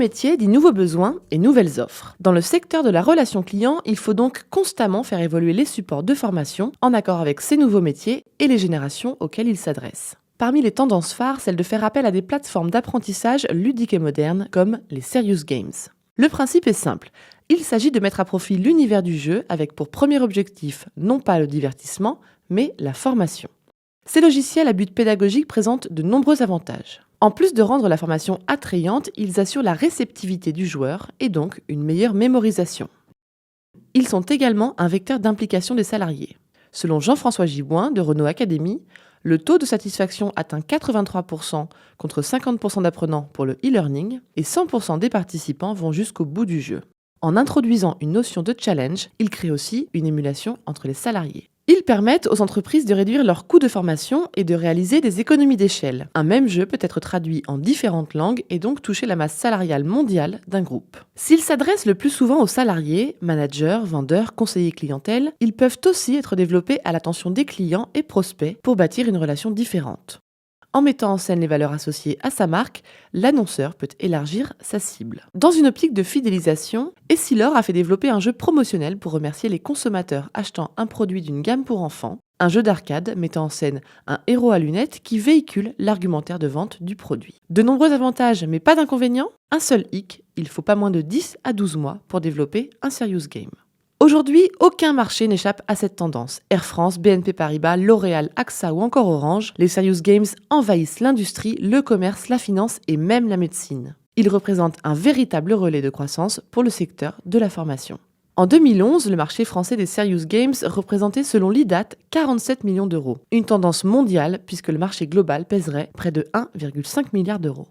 métier dit nouveaux besoins et nouvelles offres. Dans le secteur de la relation client, il faut donc constamment faire évoluer les supports de formation en accord avec ces nouveaux métiers et les générations auxquelles ils s'adressent. Parmi les tendances phares, celle de faire appel à des plateformes d'apprentissage ludiques et modernes comme les Serious Games. Le principe est simple. Il s'agit de mettre à profit l'univers du jeu avec pour premier objectif non pas le divertissement, mais la formation. Ces logiciels à but pédagogique présentent de nombreux avantages. En plus de rendre la formation attrayante, ils assurent la réceptivité du joueur et donc une meilleure mémorisation. Ils sont également un vecteur d'implication des salariés. Selon Jean-François Gibouin de Renault Academy, le taux de satisfaction atteint 83% contre 50% d'apprenants pour le e-learning et 100% des participants vont jusqu'au bout du jeu. En introduisant une notion de challenge, ils créent aussi une émulation entre les salariés. Ils permettent aux entreprises de réduire leurs coûts de formation et de réaliser des économies d'échelle. Un même jeu peut être traduit en différentes langues et donc toucher la masse salariale mondiale d'un groupe. S'ils s'adressent le plus souvent aux salariés, managers, vendeurs, conseillers clientèle, ils peuvent aussi être développés à l'attention des clients et prospects pour bâtir une relation différente. En mettant en scène les valeurs associées à sa marque, l'annonceur peut élargir sa cible. Dans une optique de fidélisation, Essilor a fait développer un jeu promotionnel pour remercier les consommateurs achetant un produit d'une gamme pour enfants, un jeu d'arcade mettant en scène un héros à lunettes qui véhicule l'argumentaire de vente du produit. De nombreux avantages, mais pas d'inconvénients. Un seul hic, il faut pas moins de 10 à 12 mois pour développer un serious game. Aujourd'hui, aucun marché n'échappe à cette tendance. Air France, BNP Paribas, L'Oréal, AXA ou encore Orange, les Serious Games envahissent l'industrie, le commerce, la finance et même la médecine. Ils représentent un véritable relais de croissance pour le secteur de la formation. En 2011, le marché français des Serious Games représentait selon l'IDAT 47 millions d'euros. Une tendance mondiale puisque le marché global pèserait près de 1,5 milliard d'euros.